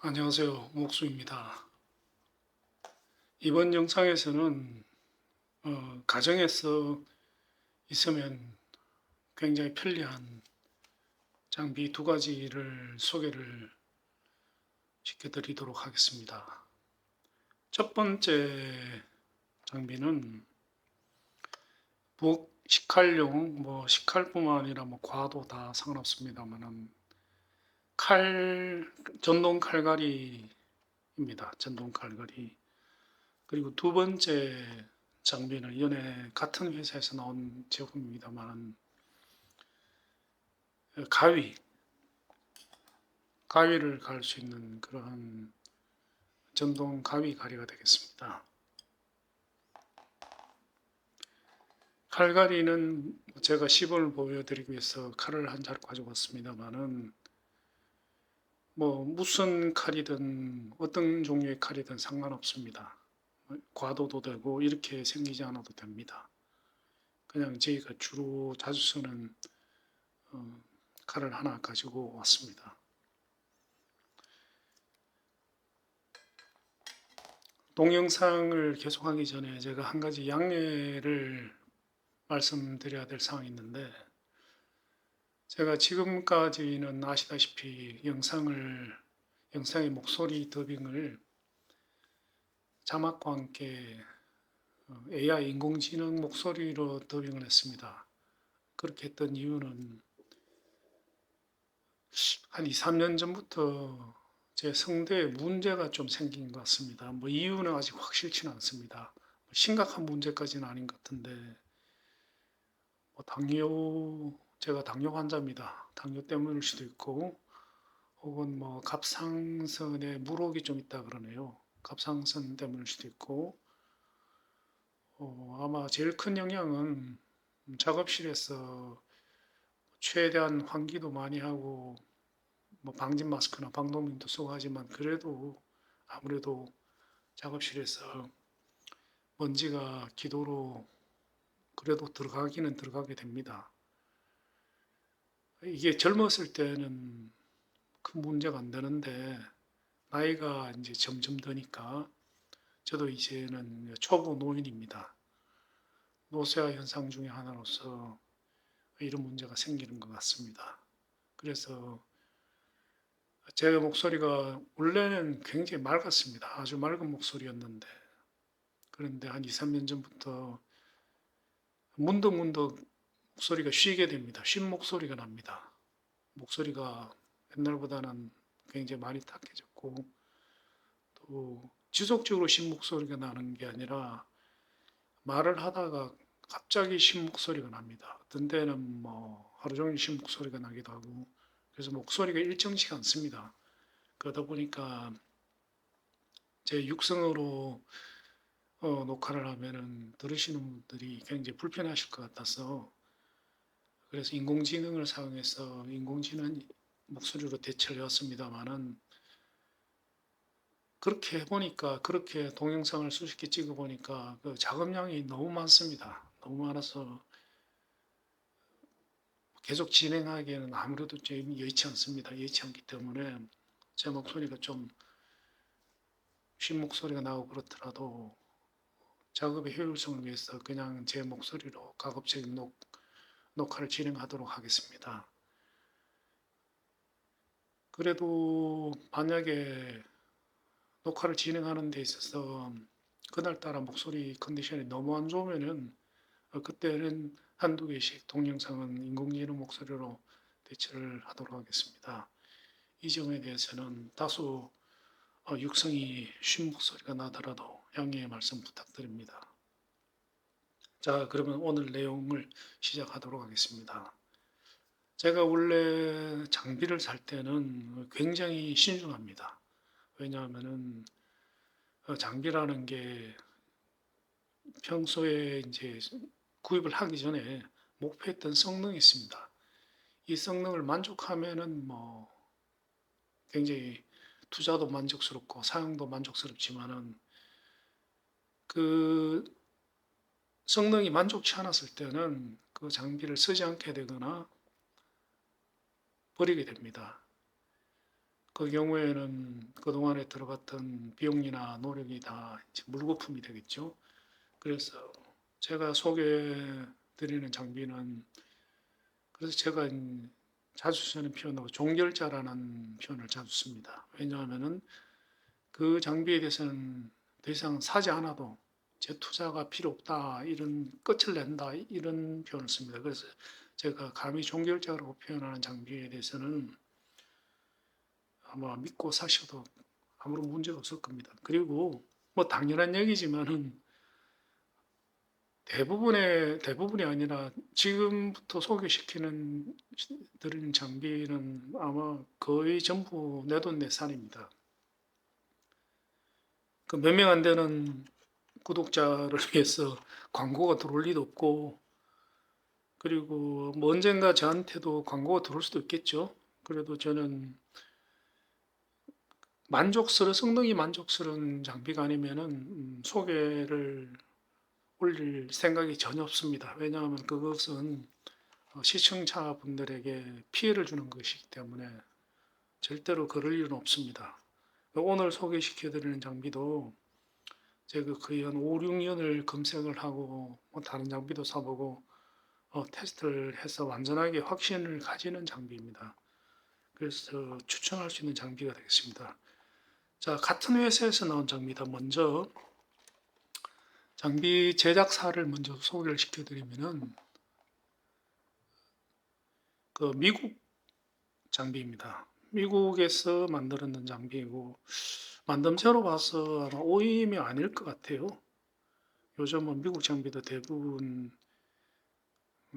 안녕하세요. 목수입니다. 이번 영상에서는 가정에서 있으면 굉장히 편리한 장비 두 가지를 소개를 시켜드리도록 하겠습니다. 첫 번째 장비는 부엌 식칼용, 식칼뿐만 아니라 과도 다 상관없습니다만은 전동 칼갈이입니다. 전동 칼갈이. 그리고 두 번째 장비는 이번에 같은 회사에서 나온 제품입니다만 가위를 갈 수 있는 그러한 전동 가위 가리가 되겠습니다. 칼갈이는 제가 시범을 보여드리기 위해서 칼을 한 자루 가지고 왔습니다만은 무슨 칼이든 어떤 종류의 칼이든 상관없습니다. 과도도 되고 이렇게 생기지 않아도 됩니다. 그냥 저희가 주로 자주 쓰는 칼을 하나 가지고 왔습니다. 동영상을 계속하기 전에 제가 한 가지 양해를 말씀드려야 될 사항이 있는데, 제가 지금까지는 아시다시피 영상의 목소리 더빙을 자막과 함께 AI 인공지능 목소리로 더빙을 했습니다. 그렇게 했던 이유는 한 2, 3년 전부터 제 성대에 문제가 좀 생긴 것 같습니다. 이유는 아직 확실치는 않습니다. 심각한 문제까지는 아닌 것 같은데, 제가 당뇨 환자입니다. 당뇨 때문일 수도 있고, 혹은 갑상선에 물혹이 좀 있다 그러네요. 갑상선 때문일 수도 있고, 아마 제일 큰 영향은 작업실에서 최대한 환기도 많이 하고, 방진 마스크나 방독면도 쓰고 하지만, 그래도 아무래도 작업실에서 먼지가 기도로 그래도 들어가기는 들어가게 됩니다. 이게 젊었을 때는 큰 문제가 안 되는데, 나이가 이제 점점 드니까, 저도 이제는 초보 노인입니다. 노쇠화 현상 중에 하나로서 이런 문제가 생기는 것 같습니다. 그래서 제 목소리가 원래는 굉장히 맑았습니다. 아주 맑은 목소리였는데, 그런데 한 2, 3년 전부터 문득문득 목소리가 쉬게 됩니다. 쉰 목소리가 납니다. 목소리가 옛날보다는 굉장히 많이 탁해졌고, 또 지속적으로 쉰 목소리가 나는 게 아니라 말을 하다가 갑자기 쉰 목소리가 납니다. 어떤 때는 하루 종일 쉰 목소리가 나기도 하고, 그래서 목소리가 일정치가 않습니다. 그러다 보니까 제 육성으로 녹화를 하면은 들으시는 분들이 굉장히 불편하실 것 같아서, 그래서 인공지능을 사용해서 인공지능 목소리로 대처를 해왔습니다만은, 그렇게 해보니까, 그렇게 동영상을 수십 개 찍어보니까 그 작업량이 너무 많습니다. 너무 많아서 계속 진행하기에는 아무래도 좀 여의치 않습니다. 여의치 않기 때문에 제 목소리가 좀 쉰 목소리가 나고 그렇더라도 작업의 효율성을 위해서 그냥 제 목소리로 가급적인 녹화를 진행하도록 하겠습니다. 그래도 만약에 녹화를 진행하는 데 있어서 그날따라 목소리 컨디션이 너무 안 좋으면은 그때는 한두 개씩 동영상은 인공지능 목소리로 대처를 하도록 하겠습니다. 이 점에 대해서는 다소 육성이 쉰 목소리가 나더라도 양해의 말씀 부탁드립니다. 자, 그러면 오늘 내용을 시작하도록 하겠습니다. 제가 원래 장비를 살 때는 굉장히 신중합니다. 왜냐하면은 장비라는 게 평소에 이제 구입을 하기 전에 목표했던 성능이 있습니다. 이 성능을 만족하면은 굉장히 투자도 만족스럽고 사용도 만족스럽지만은, 그 성능이 만족치 않았을 때는 그 장비를 쓰지 않게 되거나 버리게 됩니다. 그 경우에는 그동안에 들어갔던 비용이나 노력이 다 이제 물거품이 되겠죠. 그래서 제가 소개해 드리는 장비는, 그래서 제가 자주 쓰는 표현으로 종결자라는 표현을 자주 씁니다. 왜냐하면은 그 장비에 대해서는 더 이상 사지 않아도 재투자가 필요 없다, 이런 끝을 낸다, 이런 표현을 씁니다. 그래서 제가 감히 종결자라고 표현하는 장비에 대해서는 아마 믿고 사셔도 아무런 문제가 없을 겁니다. 그리고 뭐 당연한 얘기지만은 대부분이 아니라 지금부터 소개시키는 드리는 장비는 아마 거의 전부 내돈내산입니다. 그 몇 명 안 되는 구독자를 위해서 광고가 들어올 리도 없고, 그리고 뭐 언젠가 저한테도 광고가 들어올 수도 있겠죠. 그래도 저는 성능이 만족스러운 장비가 아니면은 소개를 올릴 생각이 전혀 없습니다. 왜냐하면 그것은 시청자분들에게 피해를 주는 것이기 때문에 절대로 그럴 일은 없습니다. 오늘 소개시켜드리는 장비도 제가 거의 한 5, 6년을 검색을 하고 뭐 다른 장비도 사보고 테스트를 해서 완전하게 확신을 가지는 장비입니다. 그래서 추천할 수 있는 장비가 되겠습니다. 자, 같은 회사에서 나온 장비다. 먼저 장비 제작사를 먼저 소개를 시켜드리면은 그 미국 장비입니다. 미국에서 만들었는 장비이고, 만듦새로 봐서 아마 OEM이 아닐 것 같아요. 요즘은 미국 장비도 대부분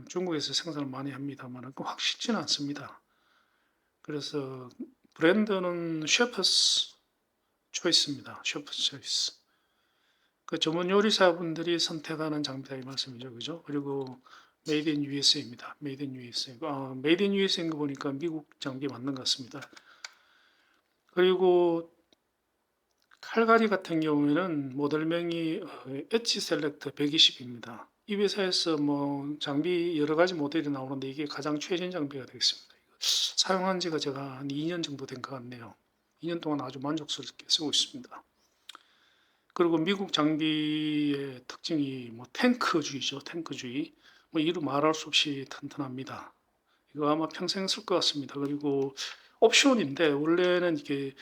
중국에서 생산을 많이 합니다만 확실치는 않습니다. 그래서 브랜드는 셰퍼스 초이스입니다. 셰퍼스 초이스. 그 전문 요리사분들이 선택하는 장비다 이 말씀이죠, 그죠? 그리고 메이드 인 USA입니다. 메이드 인 USA. 메이드 인 USA인 거 보니까 미국 장비 맞는 것 같습니다. 그리고 칼갈이 같은 경우에는 모델명이 엣지 셀렉터 120입니다. 이 회사에서 뭐 장비 여러 가지 모델이 나오는데 이게 가장 최신 장비가 되겠습니다. 사용한 지가 제가 한 2년 정도 된 것 같네요. 2년 동안 아주 만족스럽게 쓰고 있습니다. 그리고 미국 장비의 특징이 뭐 탱크주의죠. 탱크주의. 뭐 이루 말할 수 없이 튼튼합니다. 이거 아마 평생 쓸 것 같습니다. 그리고 옵션인데 원래는 이게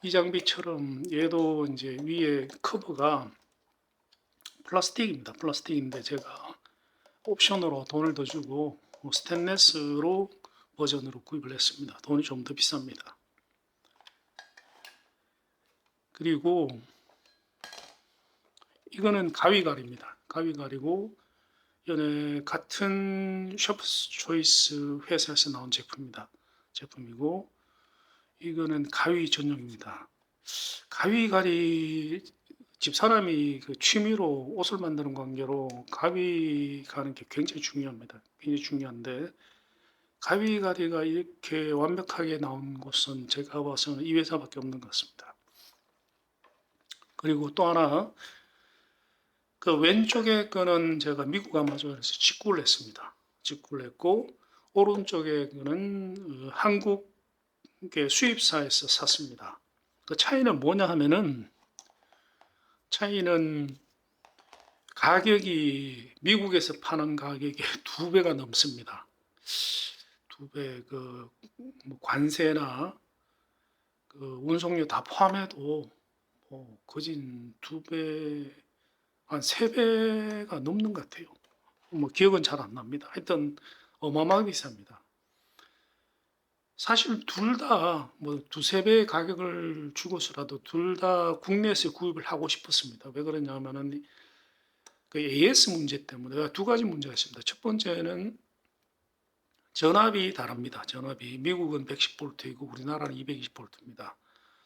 이 장비처럼 얘도 이제 위에 커버가 플라스틱입니다. 플라스틱인데 제가 옵션으로 돈을 더 주고 스테인리스로 버전으로 구입을 했습니다. 돈이 좀 더 비쌉니다. 그리고 이거는 가위갈입니다. 가위갈이고 이번에 같은 셔프스 초이스 회사에서 나온 제품이고 이거는 가위 전용입니다. 가위갈이 집사람이 그 취미로 옷을 만드는 관계로 가위 가는 게 굉장히 중요합니다. 굉장히 중요한데 가위가리가 이렇게 완벽하게 나온 곳은 제가 봐서는 이 회사밖에 없는 것 같습니다. 그리고 또 하나 그 왼쪽에 거는 제가 미국 아마존에서 직구를 했습니다. 직구를 했고 오른쪽에 거는 한국의 수입사에서 샀습니다. 그 차이는 뭐냐 하면은 차이는 가격이 미국에서 파는 가격의 2배가 넘습니다. 2배 뭐 관세나 그 운송료 다 포함해도 뭐 거진 2배, 한 3배가 넘는 것 같아요. 뭐 기억은 잘 안 납니다. 하여튼 어마어마하게 비쌉니다. 사실 둘 다 뭐 2~3배의 가격을 주고서라도 둘 다 국내에서 구입을 하고 싶었습니다. 왜 그러냐면은 그 AS 문제 때문에 두 가지 문제가 있습니다. 첫 번째는 전압이 다릅니다. 전압이 미국은 110V이고 우리나라는 220V입니다.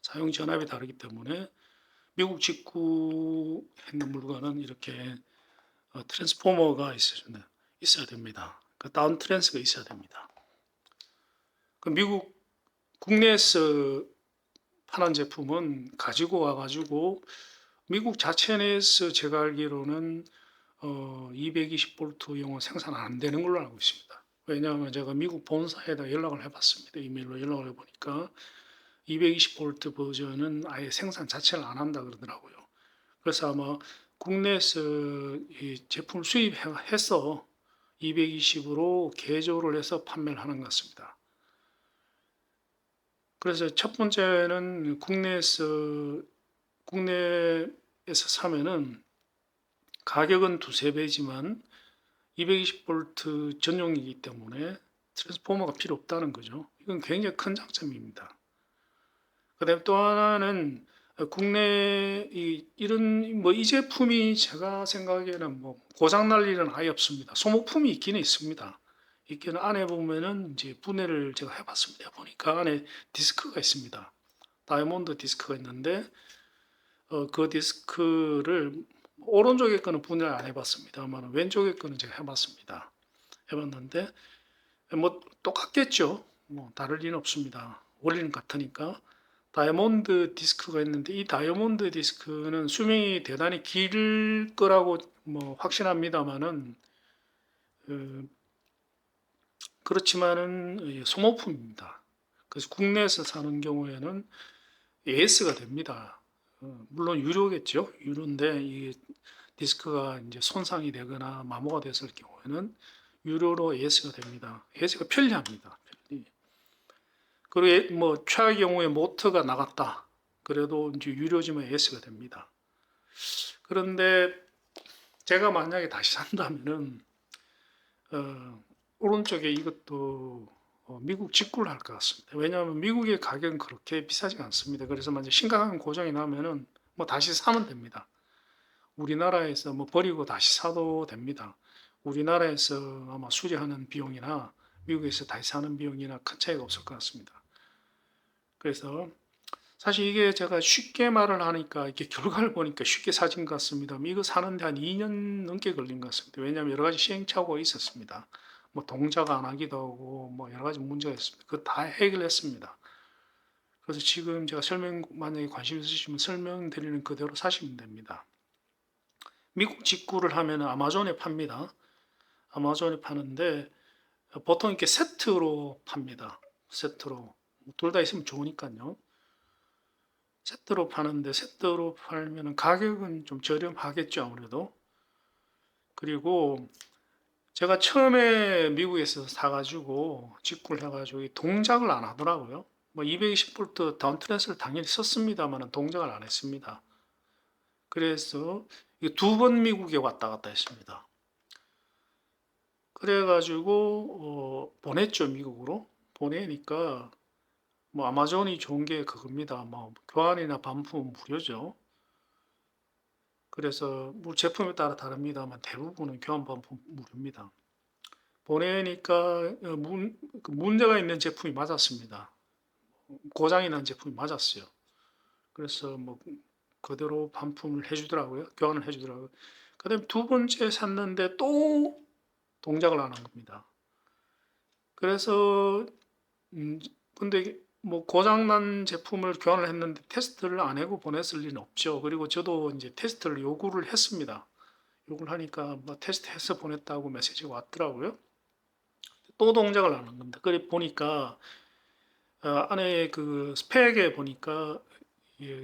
사용 전압이 다르기 때문에 미국 직구했는 물건은 이렇게 트랜스포머가 있어야 됩니다. 그 다운 트랜스가 있어야 됩니다. 그 미국 국내에서 파는 제품은 가지고 와가지고 미국 자체 내에서 제가 알기로는 220V용은 생산 안 되는 걸로 알고 있습니다. 왜냐하면 제가 미국 본사에다 연락을 해봤습니다. 이메일로 연락을 해보니까 220V 버전은 아예 생산 자체를 안 한다 그러더라고요. 그래서 아마 국내에서 이 제품을 수입해서 220으로 개조를 해서 판매를 하는 것 같습니다. 그래서 첫 번째는 국내에서 사면은 가격은 두세 배지만 220V 전용이기 때문에 트랜스포머가 필요 없다는 거죠. 이건 굉장히 큰 장점입니다. 그다음에 또 하나는 국내 이런 뭐 이 제품이 제가 생각에는 뭐 고장 날 일은 아예 없습니다. 소모품이 있기는 있습니다. 있기는 안에 보면은 이제 분해를 제가 해봤습니다. 보니까 안에 디스크가 있습니다. 다이아몬드 디스크가 있는데 그 디스크를 오른쪽에 거는 분해를 안 해봤습니다만 왼쪽에 거는 제가 해봤습니다. 해봤는데 뭐 똑같겠죠. 뭐 다를 리는 없습니다. 원리는 같으니까. 다이아몬드 디스크가 있는데 이 다이아몬드 디스크는 수명이 대단히 길 거라고 뭐 확신합니다만은 그렇지만은 소모품입니다. 그래서 국내에서 사는 경우에는 AS가 됩니다. 물론 유료겠죠. 유료인데 이 디스크가 이제 손상이 되거나 마모가 됐을 경우에는 유료로 AS가 됩니다. AS가 편리합니다. 편리. 그리고 뭐 최악의 경우에 모터가 나갔다. 그래도 이제 유료지만 AS가 됩니다. 그런데 제가 만약에 다시 산다면은 오른쪽에 이것도 미국 직구를 할 것 같습니다. 왜냐하면 미국의 가격은 그렇게 비싸지 않습니다. 그래서 만약 심각한 고장이 나면은 뭐 다시 사면 됩니다. 우리나라에서 뭐 버리고 다시 사도 됩니다. 우리나라에서 아마 수리하는 비용이나 미국에서 다시 사는 비용이나 큰 차이가 없을 것 같습니다. 그래서 사실 이게 제가 쉽게 말을 하니까 이게 결과를 보니까 쉽게 사진 것 같습니다. 이거 사는데 한 2년 넘게 걸린 것 같습니다. 왜냐하면 여러 가지 시행착오가 있었습니다. 뭐 동작 안 하기도 하고 뭐 여러 가지 문제가 있습니다. 그거 다 해결했습니다. 그래서 지금 제가 만약에 관심 있으시면 설명드리는 그대로 사시면 됩니다. 미국 직구를 하면 아마존에 팝니다. 아마존에 파는데 보통 이렇게 세트로 팝니다. 세트로. 둘 다 있으면 좋으니까요. 세트로 파는데 세트로 팔면 가격은 좀 저렴하겠죠, 아무래도. 그리고 제가 처음에 미국에서 사가지고 직구를 해가지고 동작을 안 하더라고요. 뭐 220V 다운트랜스를 당연히 썼습니다만 동작을 안 했습니다. 그래서 두 번 미국에 왔다 갔다 했습니다. 그래가지고 보냈죠, 미국으로. 보내니까 뭐 아마존이 좋은 게 그겁니다. 뭐 교환이나 반품 무료죠. 그래서 뭐 제품에 따라 다릅니다만 대부분은 교환 반품 무료입니다. 보내니까 문제가 있는 제품이 맞았습니다. 고장이 난 제품이 맞았어요. 그래서 뭐 그대로 반품을 해주더라고요. 교환을 해주더라고요. 그다음에 두 번째 샀는데 또 동작을 안 한 겁니다. 그래서 근데 뭐 고장난 제품을 교환을 했는데 테스트를 안 하고 보냈을 리는 없죠. 그리고 저도 이제 테스트를 요구를 했습니다. 요구를 하니까 뭐 테스트해서 보냈다고 메시지가 왔더라고요. 또 동작을 안 한 겁니다. 그래 보니까 안에 그 스펙에 보니까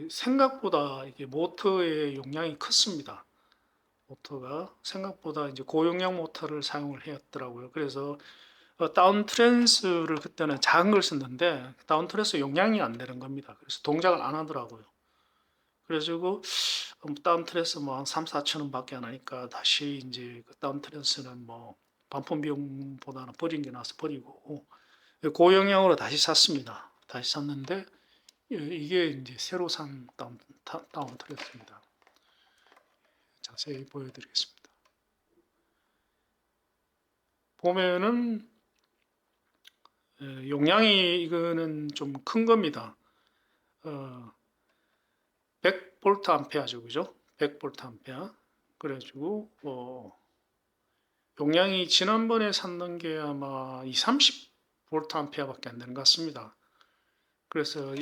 생각보다 이게 모터의 용량이 컸습니다. 모터가 생각보다 이제 고용량 모터를 사용을 했더라고요. 그래서 다운 트랜스를 그때는 작은 걸 썼는데 다운 트랜스 용량이 안 되는 겁니다. 그래서 동작을 안 하더라고요. 그래가지고 다운 트랜스 뭐 한 3, 4천 원밖에 안 하니까 다시 이제 그 다운 트랜스는 뭐 반품 비용보다는 버린 게 나서 버리고 고용량으로 다시 샀습니다. 다시 샀는데 이게 이제 새로 산 다운 트랜스입니다. 자세히 보여드리겠습니다. 보면은 용량이 이거는 좀 큰 겁니다. 100V 암페어죠, 그죠? 100V 암페어. 그래가지고 용량이 지난번에 샀는 게 아마 2, 30V 암페어밖에 안 되는 것 같습니다. 그래서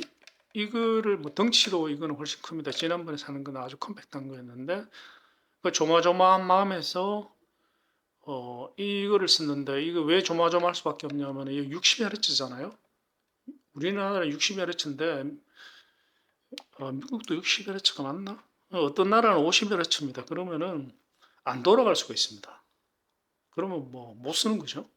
이거를 뭐 덩치도 이거는 훨씬 큽니다. 지난번에 사는 건 아주 컴팩트한 거였는데 그 조마조마한 마음에서 이거를 썼는데 이거 왜 조마조마할 수밖에 없냐면 이게 60Hz잖아요. 우리나라는 60Hz인데 미국도 60Hz가 맞나? 어떤 나라는 50Hz입니다. 그러면은 안 돌아갈 수가 있습니다. 그러면 뭐 못 쓰는 거죠.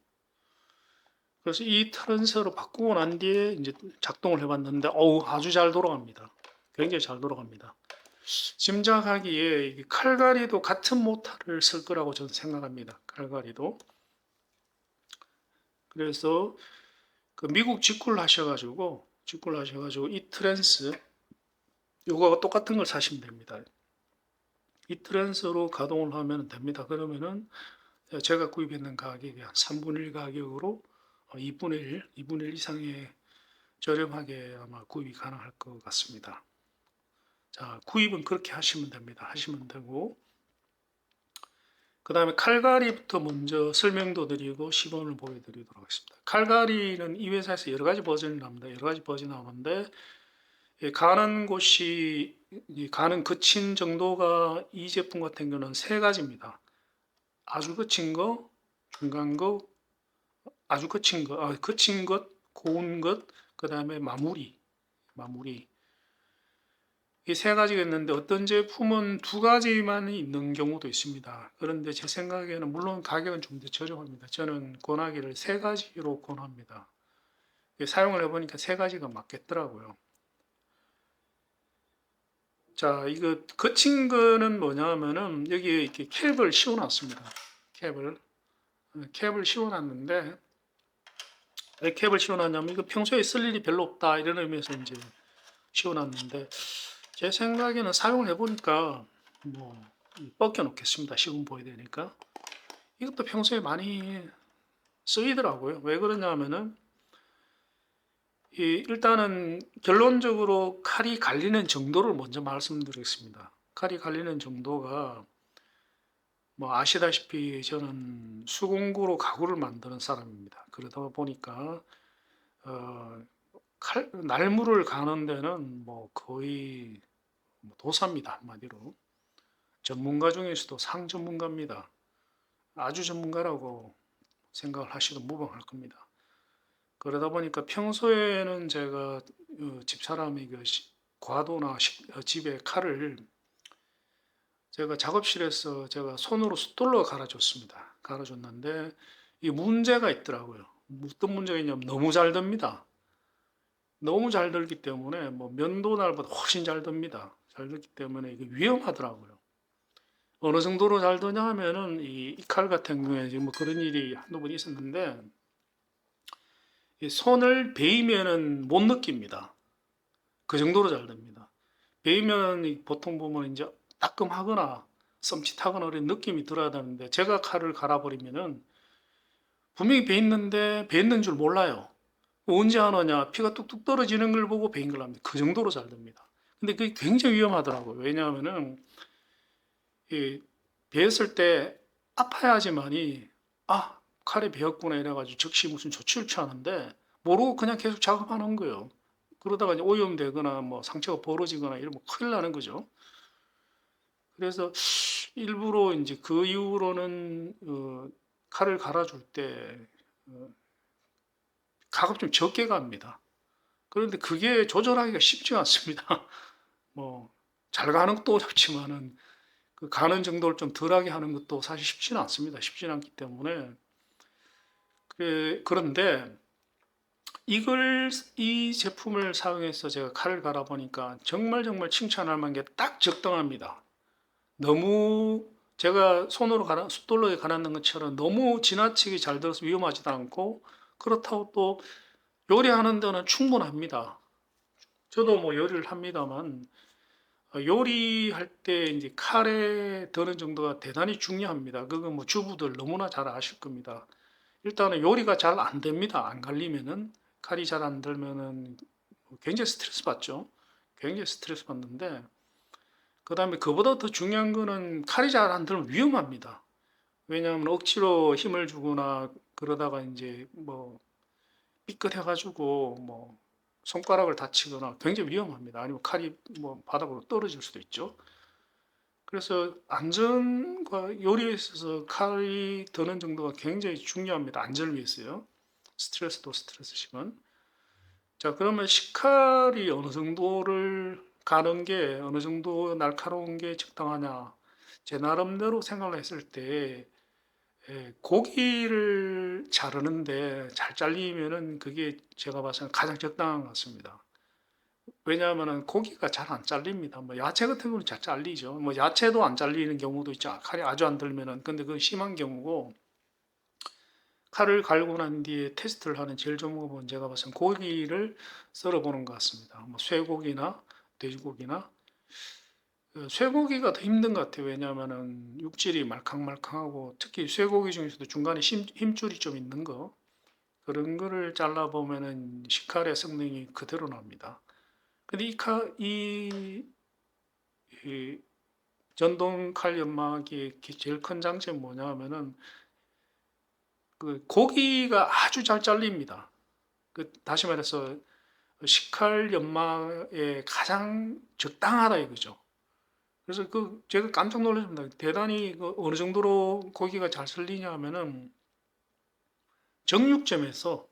그래서 이 트랜스로 바꾸고 난 뒤에 이제 작동을 해봤는데 아주 잘 돌아갑니다. 굉장히 잘 돌아갑니다. 짐작하기에 칼갈이도 같은 모터를 쓸 거라고 저는 생각합니다. 칼갈이도. 그래서 그 미국 직구를 하셔가지고 이 트랜스 요거가 똑같은 걸 사시면 됩니다. 이 트랜스로 가동을 하면 됩니다. 그러면은 제가 구입했는 가격이 한 3분의 1 가격으로 2분의 1 이상의 저렴하게 아마 구입이 가능할 것 같습니다. 자, 구입은 그렇게 하시면 됩니다. 하시면 되고, 그 다음에 칼갈이부터 먼저 설명도 드리고 시범을 보여드리도록 하겠습니다. 칼갈이는 이 회사에서 여러 가지 버전이 나옵니다. 여러 가지 버전이 나오는데, 가는 곳이, 가는 거친 정도가 이 제품 같은 경우는 세 가지입니다. 아주 거친 거, 중간 거, 아주 거친 거, 거친 것, 고운 것, 그 다음에 마무리. 이 세 가지가 있는데 어떤 제품은 두 가지만 있는 경우도 있습니다. 그런데 제 생각에는 물론 가격은 좀 더 저렴합니다. 저는 권하기를 세 가지로 권합니다. 사용을 해보니까 세 가지가 맞겠더라고요. 자, 이거 거친 거는 뭐냐면은 여기에 이렇게 캡을 씌워놨습니다. 캡을 씌워놨는데 왜 캡을 씌워놨냐면 이거 평소에 쓸 일이 별로 없다 이런 의미에서 이제 씌워놨는데 제 생각에는 사용을 해보니까 뭐 벗겨 놓겠습니다. 시공 보여야 되니까. 이것도 평소에 많이 쓰이더라고요. 왜 그러냐면은 일단은 결론적으로 칼이 갈리는 정도를 먼저 말씀드리겠습니다. 칼이 갈리는 정도가 뭐 아시다시피 저는 수공구로 가구를 만드는 사람입니다. 그러다 보니까 어, 날물을 가는 데는 뭐 거의 도사입니다. 한마디로. 전문가 중에서도 상전문가입니다. 아주 전문가라고 생각을 하셔도 무방할 겁니다. 그러다 보니까 평소에는 제가 집사람이 과도나 집에 칼을 제가 작업실에서 제가 손으로 숫돌로 갈아줬습니다. 갈아줬는데 이 문제가 있더라고요. 어떤 문제가 있냐면 너무 잘 듭니다. 너무 잘 들기 때문에 뭐 면도 날보다 훨씬 잘 듭니다. 잘 들기 때문에 이게 위험하더라고요. 어느 정도로 잘 드냐 하면은 이 칼 같은 경우에 지금 뭐 그런 일이 한두 번 있었는데 이 손을 베이면은 못 느낍니다. 그 정도로 잘 됩니다. 베이면 보통 보면 이제 따끔하거나 썸칫하거나 그런 느낌이 들어야 되는데 제가 칼을 갈아버리면은 분명히 베있는데 베있는 줄 몰라요. 언제 하느냐 피가 뚝뚝 떨어지는 걸 보고 베인 걸 합니다. 그 정도로 잘 됩니다. 근데 그게 굉장히 위험하더라고요. 왜냐하면은 이 베었을 때 아파야지만이 칼에 베었구나 이래가지고 즉시 무슨 조치를 취하는데 모르고 그냥 계속 작업하는 거예요. 그러다가 이제 오염되거나 뭐 상처가 벌어지거나 이러면 큰일 나는 거죠. 그래서 일부러 이제 그 이후로는 칼을 갈아줄 때 어, 가급 좀 적게 갑니다. 그런데 그게 조절하기가 쉽지 않습니다. 뭐 잘 가는 것도 어렵지만은 그 가는 정도를 좀 덜하게 하는 것도 사실 쉽지는 않습니다. 쉽지는 않기 때문에 그런데 이 제품을 사용해서 제가 칼을 갈아보니까 정말 정말 칭찬할 만한 게 딱 적당합니다. 너무 제가 손으로 숫돌로 갈았는 것처럼 너무 지나치게 잘 들어서 위험하지도 않고 그렇다고 또 요리하는 데는 충분합니다. 저도 뭐 요리를 합니다만 요리할 때 이제 칼에 드는 정도가 대단히 중요합니다. 그거 뭐 주부들 너무나 잘 아실 겁니다. 일단은 요리가 잘 안 됩니다. 안 갈리면은 칼이 잘 안 들면은 굉장히 스트레스 받죠. 굉장히 스트레스 받는데 그 다음에 그보다 더 중요한 거는 칼이 잘 안 들면 위험합니다. 왜냐하면 억지로 힘을 주거나 그러다가 이제 뭐 삐끗해가지고 뭐 손가락을 다치거나 굉장히 위험합니다. 아니면 칼이 뭐 바닥으로 떨어질 수도 있죠. 그래서 안전과 요리에 있어서 칼이 드는 정도가 굉장히 중요합니다. 안전을 위해서요. 스트레스도 스트레스지만. 자, 그러면 식칼이 어느 정도를 가는 게, 어느 정도 날카로운 게 적당하냐? 제 나름대로 생각을 했을 때, 고기를 자르는데 잘 잘리면은 그게 제가 봐서는 가장 적당한 것 같습니다. 왜냐하면은 고기가 잘 안 잘립니다. 뭐 야채 같은 경우는 잘 잘리죠. 뭐 야채도 안 잘리는 경우도 있죠. 칼이 아주 안 들면은. 근데 그건 심한 경우고, 칼을 갈고 난 뒤에 테스트를 하는 제일 좋은 방법은 제가 봐서는 고기를 썰어보는 것 같습니다. 뭐 쇠고기나 돼지고기나 쇠고기가 더 힘든 것 같아요. 왜냐하면은 육질이 말캉말캉하고 특히 쇠고기 중에서도 중간에 힘줄이 좀 있는 거 그런 거를 잘라보면은 식칼의 성능이 그대로 납니다. 근데 이 전동 칼 연마기의 제일 큰 장점이 뭐냐 하면은 그 고기가 아주 잘 잘립니다. 다시 말해서 식칼 연마에 가장 적당하다 이거죠. 그래서 제가 깜짝 놀랐습니다. 대단히 어느 정도로 고기가 잘 설리냐 하면은 정육점에서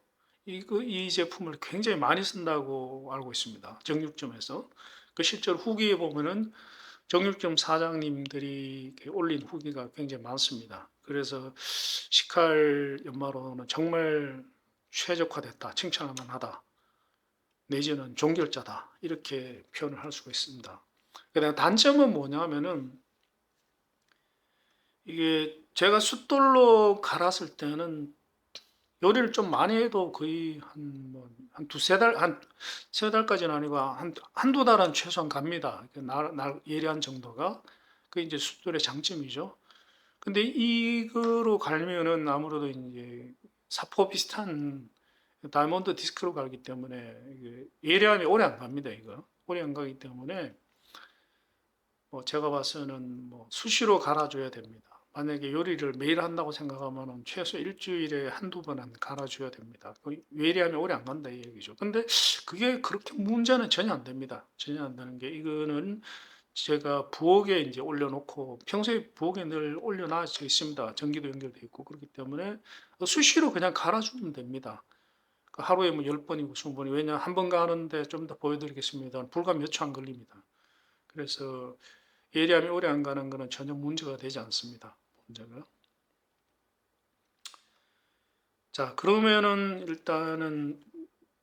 이 제품을 굉장히 많이 쓴다고 알고 있습니다. 정육점에서. 실제로 후기에 보면은 정육점 사장님들이 올린 후기가 굉장히 많습니다. 그래서 식칼 연마로는 정말 최적화됐다, 칭찬할 만하다, 내지는 종결자다 이렇게 표현을 할 수가 있습니다. 그다음 단점은 뭐냐면은 이게 제가 숫돌로 갈았을 때는 요리를 좀 많이 해도 거의 한 두세 달, 한 세 달까지는 아니고 한두 달은 최소한 갑니다. 예리한 정도가. 그게 이제 숫돌의 장점이죠. 근데 이거로 갈면은 아무래도 이제 사포 비슷한 다이아몬드 디스크로 갈기 때문에 이게 예리함이 오래 안 갑니다, 이거. 오래 안 가기 때문에 뭐 제가 봐서는 뭐 수시로 갈아줘야 됩니다. 만약에 요리를 매일 한다고 생각하면 최소 일주일에 한두 번은 갈아줘야 됩니다. 예리하면 오래 안 간다 이 얘기죠. 근데 그게 그렇게 문제는 전혀 안 됩니다. 전혀 안 되는 게 이거는 제가 부엌에 이제 올려놓고 평소에 부엌에 늘 올려놔 있습니다. 전기도 연결돼 있고 그렇기 때문에 수시로 그냥 갈아주면 됩니다. 하루에 뭐 10번이고 20번이 왜냐 한 번 가는데 좀 더 보여드리겠습니다. 불과 몇 초 안 걸립니다. 그래서 예리함이 오래 안 가는 것은 전혀 문제가 되지 않습니다. 문제가. 자, 그러면은 일단은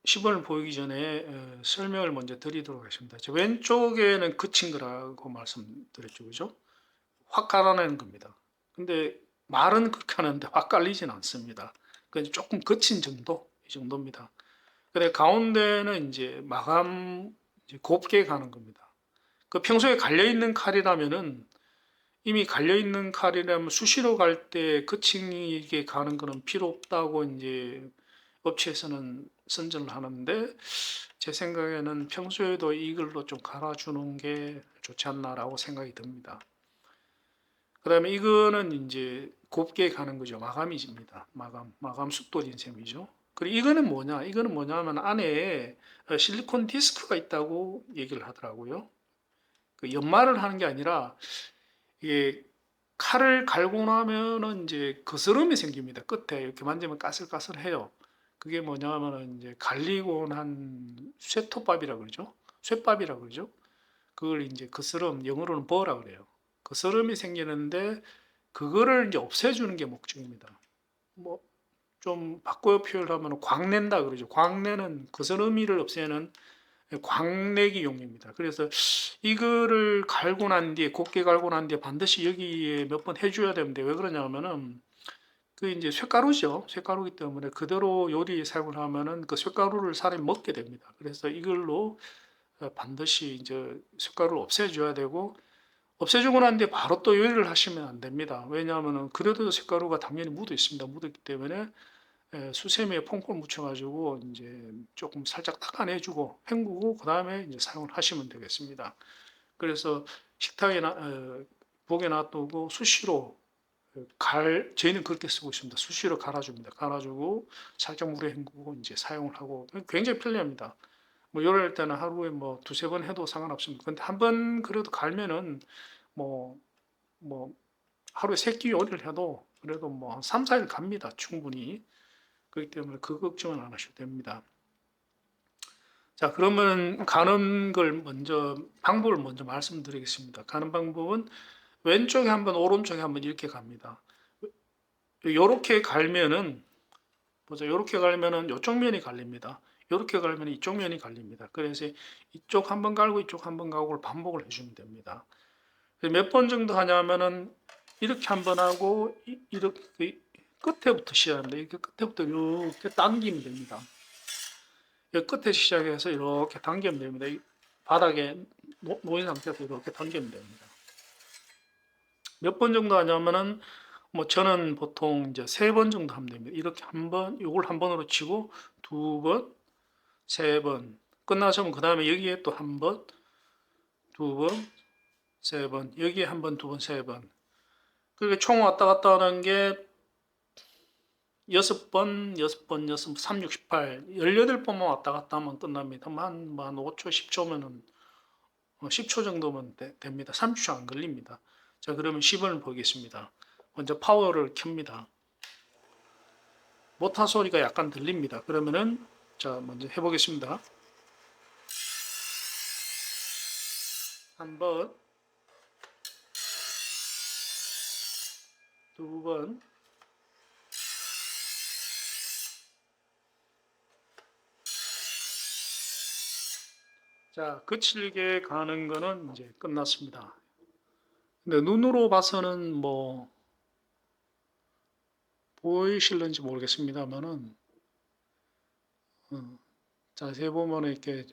시범을 보이기 전에 설명을 먼저 드리도록 하겠습니다. 왼쪽에는 그친 거라고 말씀드렸죠. 그죠? 확 갈아내는 겁니다. 근데 말은 그렇게 하는데 확 갈리진 않습니다. 그 조금 거친 정도? 이 정도입니다. 근데 가운데는 이제 마감 이제 곱게 가는 겁니다. 그 평소에 갈려있는 칼이라면은 이미 갈려있는 칼이라면 수시로 갈 때 거치게 가는 거는 필요 없다고 이제 업체에서는 선전을 하는데 제 생각에는 평소에도 이걸로 좀 갈아주는 게 좋지 않나라고 생각이 듭니다. 그 다음에 이거는 이제 곱게 가는 거죠. 마감이집니다. 마감 숫돌인 셈이죠. 그리고 이거는 뭐냐 하면 안에 실리콘 디스크가 있다고 얘기를 하더라고요. 그 연마를 하는 게 아니라 이게 칼을 갈고 나면은 이제 거스름이 생깁니다. 끝에 이렇게 만지면 까슬까슬해요. 그게 뭐냐면은 이제 갈리고 난 쇠톱밥이라 그러죠. 쇠밥이라 그러죠. 그걸 이제 거스름, 영어로는 버라 그래요. 거스름이 생기는데 그거를 이제 없애주는 게 목적입니다. 뭐 좀 바꿔 표현하면 광낸다 그러죠. 광내는 거스름이를 없애는 광내기용입니다. 그래서 이거를 갈고 난 뒤에 곱게 갈고 난 뒤에 반드시 여기에 몇 번 해줘야 되는데 왜 그러냐면은 그 이제 쇳가루죠. 쇳가루기 때문에 그대로 요리에 사용을 하면은 그 쇳가루를 사람이 먹게 됩니다. 그래서 이걸로 반드시 이제 쇳가루를 없애줘야 되고 없애주고 난 뒤에 바로 또 요리를 하시면 안 됩니다. 왜냐하면은 그래도 쇳가루가 당연히 묻어 있습니다. 묻었기 때문에 수세미에 퐁퐁 묻혀가지고 이제 조금 살짝 닦아내주고 헹구고 그 다음에 이제 사용을 하시면 되겠습니다. 그래서 부엌에 놔두고 수시로 저희는 그렇게 쓰고 있습니다. 수시로 갈아줍니다. 갈아주고 살짝 물에 헹구고 이제 사용을 하고 굉장히 편리합니다. 뭐 요리할 때는 하루에 뭐 두세 번 해도 상관없습니다. 근데 한 번 그래도 갈면은 뭐, 뭐 하루에 세 끼 요리를 해도 그래도 뭐 한 3, 4일 갑니다. 충분히. 그렇기 때문에 그 걱정은 안 하셔도 됩니다. 자, 그러면 가는 걸 먼저, 방법을 먼저 말씀드리겠습니다. 가는 방법은 왼쪽에 한번, 오른쪽에 한번 이렇게 갑니다. 요렇게 갈면은, 보자. 요렇게 갈면은 요쪽 면이 갈립니다. 요렇게 갈면 이쪽 면이 갈립니다. 그래서 이쪽 한번 갈고 이쪽 한번 가고 반복을 해주면 됩니다. 몇 번 정도 하냐면은 이렇게 한번 하고 이렇게 끝에부터 시작합니다. 이렇게 끝에부터 이렇게 당기면 됩니다. 이 끝에 시작해서 이렇게 당기면 됩니다. 바닥에 놓인 상태에서 이렇게 당기면 됩니다. 몇 번 정도 하냐면은 뭐 저는 보통 이제 3번 정도 하면 됩니다. 이렇게 한 번, 요걸 한 번으로 치고 2번, 3번 끝나시면 그 다음에 여기에 또 한 번, 2번, 3번 여기에 한 번, 2번, 3번 그렇게 총 왔다 갔다 하는 게 6번, 6번, 6, 3, 6, 18, 18번만 왔다 갔다 하면 끝납니다. 한 5초, 10초면은 10초 정도면 됩니다. 30초 안 걸립니다. 자, 그러면 10번을 보겠습니다. 먼저 파워를 켭니다. 모터 소리가 약간 들립니다. 그러면은 자, 먼저 해보겠습니다. 한 번, 2번, 자, 거칠게 가는 거는 이제 끝났습니다. 근데 눈으로 봐서는 뭐 보이실는지 모르겠습니다만은 자세히 보면 이렇게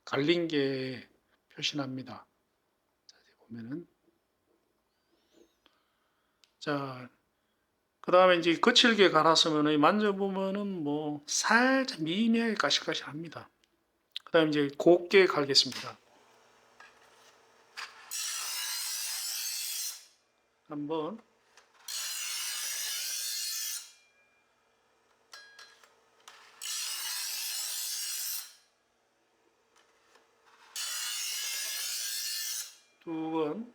갈린 게 표시납니다. 자세히 보면은 자, 그 다음에 이제 거칠게 갈았으면 만져보면은 뭐 살짝 미미하게 까실까실합니다. 그 다음에 이제 곱게 갈겠습니다. 한번, 두 번,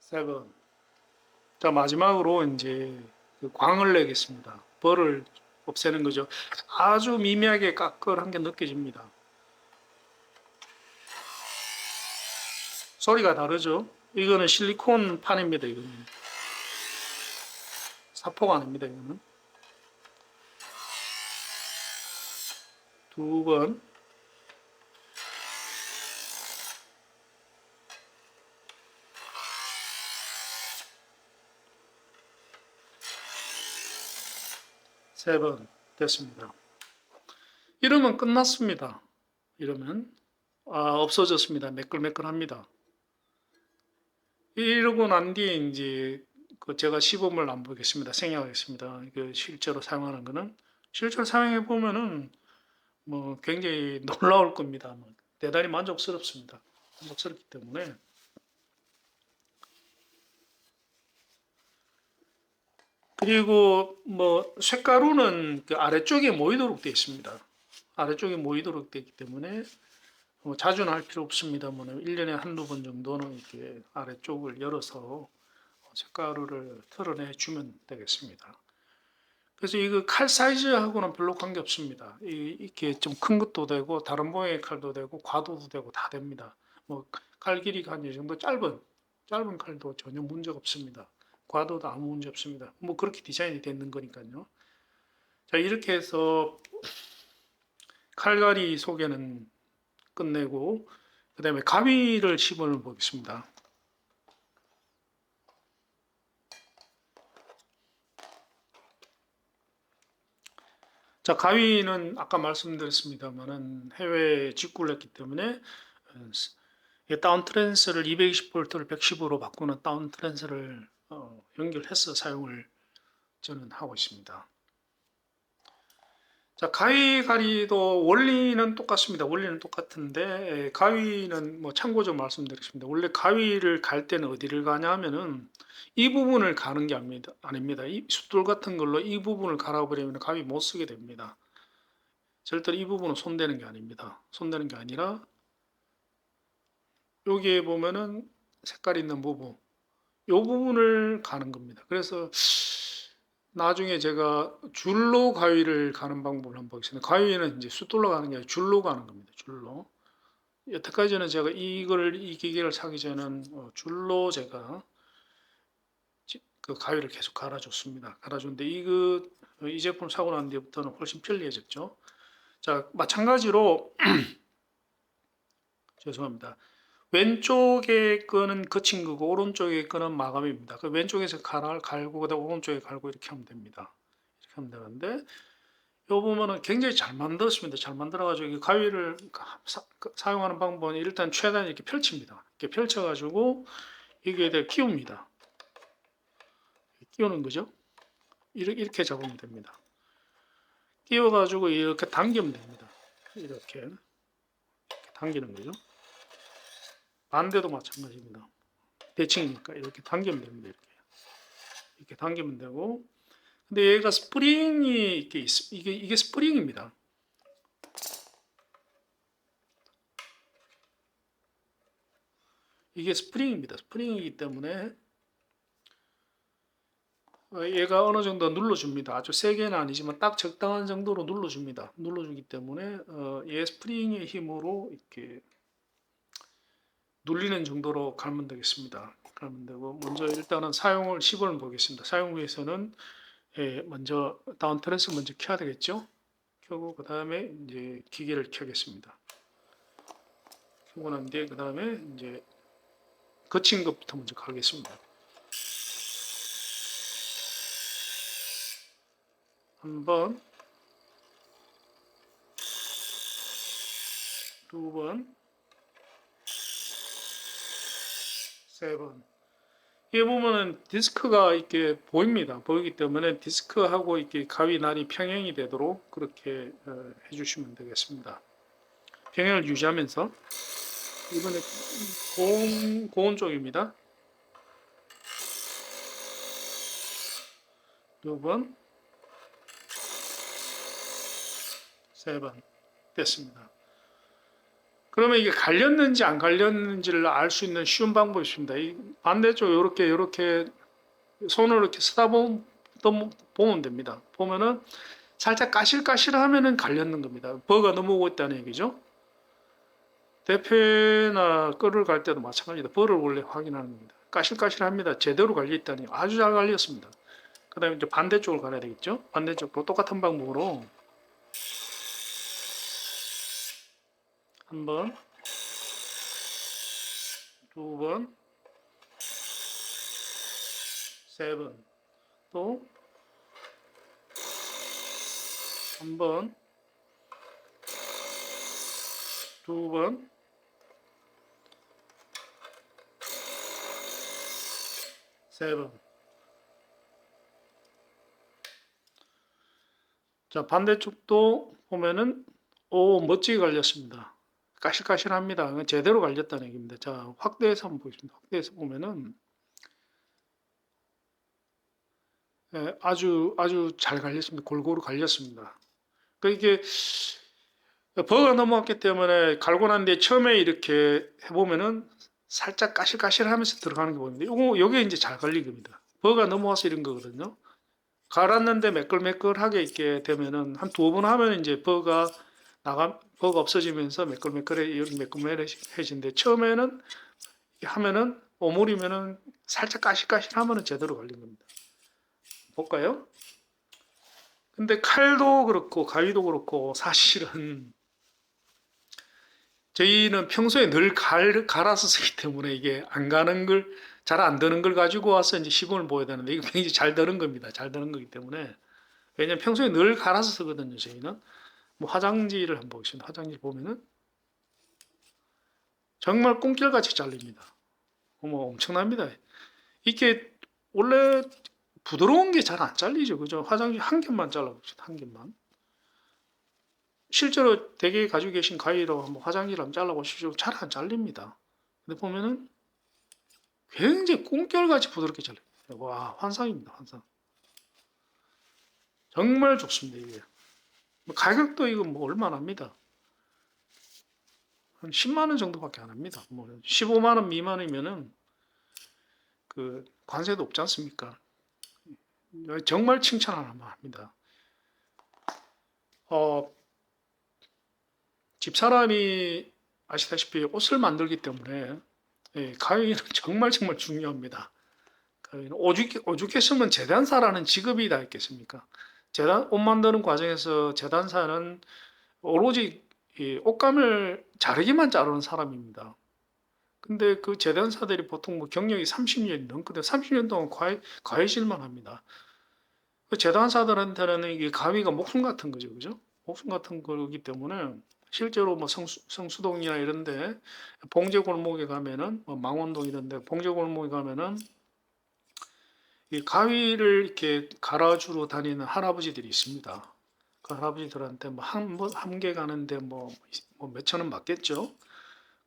세 번. 자, 마지막으로 이제 그 광을 내겠습니다. 벌을 없애는 거죠. 아주 미미하게 까끌한 게 느껴집니다. 소리가 다르죠? 이거는 실리콘 판입니다. 이거는 사포가 아닙니다. 이거는 두 번, 세 번 됐습니다. 이러면 끝났습니다. 이러면 없어졌습니다. 매끌매끌합니다. 이러고 난 뒤에 이제 그 제가 시범을 안 보겠습니다. 생략하겠습니다. 그 실제로 사용하는 거는 실제로 사용해 보면은 뭐 굉장히 놀라울 겁니다. 대단히 만족스럽습니다. 만족스럽기 때문에 그리고 뭐 쇳가루는 그 아래쪽에 모이도록 되어 있습니다. 아래쪽에 모이도록 되어 있기 때문에 자주는 할 필요 없습니다만 1년에 한두 번 정도는 이렇게 아래쪽을 열어서 쇳가루를 털어내 주면 되겠습니다. 그래서 이거 칼 사이즈하고는 별로 관계 없습니다. 이렇게 좀 큰 것도 되고 다른 모양의 칼도 되고 과도도 되고 다 됩니다. 뭐 칼 길이가 한 이 정도 짧은 칼도 전혀 문제가 없습니다. 과도도 아무 문제 없습니다. 뭐 그렇게 디자인이 되는 거니까요. 자, 이렇게 해서 칼갈이 소개는 끝내고 그 다음에 가위를 시범을 보겠습니다. 자, 가위는 아까 말씀드렸습니다만은 해외에 직구를 했기 때문에 다운 트랜스를 220V를 110으로 바꾸는 다운 트랜스를 연결해서 사용을 저는 하고 있습니다. 자, 가위가리도 원리는 똑같습니다. 원리는 똑같은데 가위는 뭐 참고적으로 말씀드리겠습니다. 원래 가위를 갈 때는 어디를 가냐 하면은 이 부분을 가는 게 아닙니다. 이 숫돌 같은 걸로 이 부분을 갈아버리면 가위 못 쓰게 됩니다. 절대로 이 부분은 손대는 게 아닙니다. 손대는 게 아니라 여기에 보면은 색깔 있는 부분 요 부분을 가는 겁니다. 그래서 나중에 제가 줄로 가위를 가는 방법을 한번 보겠습니다. 가위는 이제 숫돌로 가는 게 아니라 줄로 가는 겁니다. 줄로. 여태까지는 제가 이 기계를 사기 전에는 줄로 제가 그 가위를 계속 갈아줬습니다. 갈아줬는데 이 제품 사고 난 뒤부터는 훨씬 편리해졌죠. 자, 마찬가지로 죄송합니다. 왼쪽에 거는 거친 거고 오른쪽에 거는 마감입니다. 그 왼쪽에서 갈고 그다음 오른쪽에 갈고 이렇게 하면 됩니다. 이렇게 하면 되는데 이 부분은 굉장히 잘 만들었습니다. 잘 만들어가지고 이 가위를 사용하는 방법은 일단 최대한 이렇게 펼칩니다. 이렇게 펼쳐가지고 여기에다 끼웁니다. 끼우는 거죠. 이렇게 잡으면 됩니다. 끼워가지고 이렇게 당기면 됩니다. 이렇게 당기는 거죠. 반대도 마찬가지입니다. 대칭이니까 이렇게 당기면 됩니다. 이렇게 당기면 되고. 근데 얘가 스프링이 이렇게 이게 스프링입니다. 이게 스프링입니다. 스프링이기 때문에 얘가 어느 정도 눌러줍니다. 아주 세게는 아니지만 딱 적당한 정도로 눌러줍니다. 눌러주기 때문에 얘 스프링의 힘으로 이렇게 눌리는 정도로 갈면 되겠습니다. 갈면 되고 먼저 일단은 시범을 보겠습니다. 사용 후에서는 먼저 다운 트랜스 먼저 켜야 되겠죠. 켜고 그 다음에 이제 기계를 켜겠습니다. 켜고 난 뒤에 그 다음에 이제 거친 것부터 먼저 가겠습니다. 한 번, 두 번, 세 번. 이 보면은 디스크가 이렇게 보입니다. 보이기 때문에 디스크하고 이렇게 가위 날이 평행이 되도록 그렇게 해주시면 되겠습니다. 평행을 유지하면서 이번에 고온 쪽입니다. 두 번, 세 번 됐습니다. 그러면 이게 갈렸는지 안 갈렸는지를 알 수 있는 쉬운 방법이 있습니다. 이 반대쪽 이렇게 손을 이렇게 쓰다 보면 됩니다. 보면은 살짝 까실까실하면은 갈렸는 겁니다. 버가 넘어오고 있다는 얘기죠. 대패나 끌을 갈 때도 마찬가지다. 버를 원래 확인하는 겁니다. 까실까실합니다. 제대로 갈려 있다니 아주 잘 갈렸습니다. 그 다음에 이제 반대쪽을 가야 되겠죠. 반대쪽도 똑같은 방법으로 한 번, 두 번, 세 번, 또 한 번, 두 번, 세 번. 자, 반대쪽도 보면은 멋지게 갈렸습니다. 까실까실합니다. 제대로 갈렸다는 얘기입니다. 자, 확대해서 한번 보겠습니다. 확대해서 보면은 아주 잘 갈렸습니다. 골고루 갈렸습니다. 그러니까 이게 버가 넘어왔기 때문에 갈고 난 뒤에 처음에 이렇게 해보면은 살짝 까실까실하면서 들어가는 게 보입니다. 요게 이제 잘 갈린 겁니다. 버가 넘어와서 이런 거거든요. 갈았는데 매끌매끌하게 있게 되면은 한 두 번 하면 이제 버가 없어지면서 매끌매끌해지는데 처음에는 하면은 오물이면은 살짝 까실까실하면은 제대로 갈린 겁니다. 볼까요? 근데 칼도 그렇고 가위도 그렇고 사실은 저희는 평소에 늘 갈아서 쓰기 때문에 이게 안 가는 걸, 잘 안 되는 걸 가지고 와서 이제 시범을 보여야 되는데 이거 굉장히 잘 되는 겁니다. 잘 되는 거기 때문에. 왜냐면 평소에 늘 갈아서 쓰거든요, 저희는. 뭐 화장지를 한번 보겠습니다. 화장지 보면은 정말 꿈결같이 잘립니다. 뭐 엄청납니다. 이게 원래 부드러운 게 잘 안 잘리죠. 그죠? 화장지 한 겹만 잘라봅시다. 한 겹만. 실제로 댁에 가지고 계신 가위로 한번 화장지를 한번 잘라보십시오. 잘 안 잘립니다. 근데 보면은 굉장히 꿈결같이 부드럽게 잘립니다. 와, 환상입니다. 환상. 정말 좋습니다. 이게. 뭐 가격도 이거 뭐 얼마 합니다. 한 10만 원 정도밖에 안 합니다. 뭐 15만 원 미만이면은 그 관세도 없지 않습니까? 정말 칭찬하는 합니다. 집사람이 아시다시피 옷을 만들기 때문에 가위는 정말 정말 중요합니다. 가위는 오죽했으면 재단사라는 직업이 다 있겠습니까? 옷 만드는 과정에서 재단사는 오로지 옷감을 자르기만 자르는 사람입니다. 근데 그 재단사들이 보통 뭐 경력이 30년이 넘거든. 30년 동안 가위질만 합니다. 그 재단사들한테는 이게 가위가 목숨 같은 거죠, 그죠? 목숨 같은 거기 때문에 실제로 뭐 성수동이나 이런데 봉제 골목에 가면은 뭐 망원동 이런데 봉제 골목에 가면은 이 가위를 이렇게 갈아주러 다니는 할아버지들이 있습니다. 그 할아버지들한테 뭐 한 개 가는데 뭐 몇천 원 받겠죠?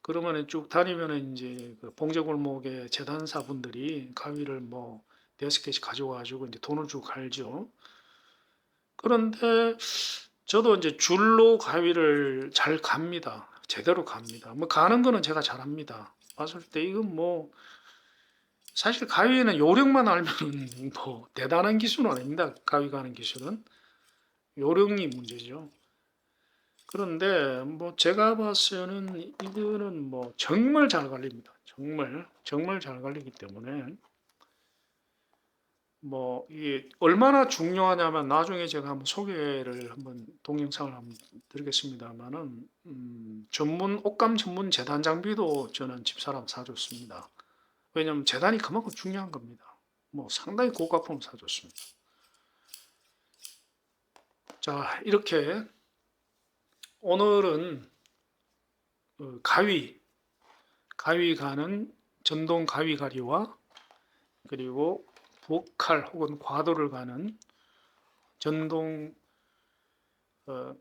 그러면 쭉 다니면은 이제 그 봉제골목의 재단사분들이 가위를 뭐 대여섯 개씩 가져와가지고 이제 돈을 주고 갈죠. 그런데 저도 이제 줄로 가위를 잘 갑니다. 제대로 갑니다. 뭐 가는 거는 제가 잘합니다. 봤을 때 이건 뭐 사실 가위에는 요령만 알면은 뭐 대단한 기술은 아닙니다. 가위 가는 기술은 요령이 문제죠. 그런데 뭐 제가 봤을 때는 이거는 뭐 정말 잘 갈립니다. 정말 정말 잘 갈리기 때문에 뭐 이게 얼마나 중요하냐면 나중에 제가 한번 소개를 한번 동영상을 한번 드리겠습니다만은 전문 옷감 전문 재단 장비도 저는 집사람 사줬습니다. 왜냐하면 재단이 그만큼 중요한 겁니다. 뭐 상당히 고가품 사줬습니다. 자, 이렇게 오늘은 가위 가는 전동 가위 가리와 그리고 부엌칼 혹은 과도를 가는 전동 어,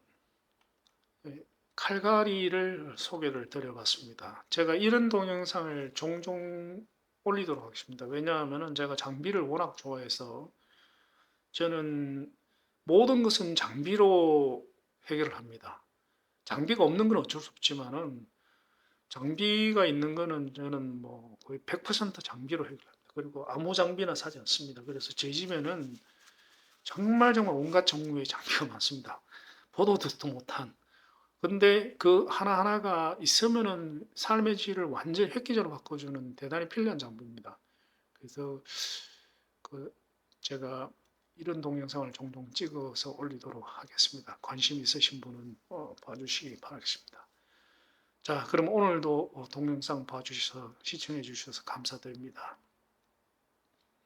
칼갈이를 소개를 드려봤습니다. 제가 이런 동영상을 종종 올리도록 하겠습니다. 왜냐하면 제가 장비를 워낙 좋아해서 저는 모든 것은 장비로 해결을 합니다. 장비가 없는 건 어쩔 수 없지만은 장비가 있는 거는 저는 뭐 거의 100% 장비로 해결합니다. 그리고 아무 장비나 사지 않습니다. 그래서 저희 집에는 정말 정말 온갖 종류의 장비가 많습니다. 보도 듣도 못한. 근데 그 하나하나가 있으면은 삶의 질을 완전히 획기적으로 바꿔주는 대단히 편리한 장비입니다. 그래서 그 제가 이런 동영상을 종종 찍어서 올리도록 하겠습니다. 관심 있으신 분은 봐주시기 바라겠습니다. 자, 그럼 오늘도 동영상 봐주셔서 시청해 주셔서 감사드립니다.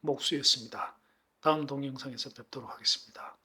목수였습니다. 다음 동영상에서 뵙도록 하겠습니다.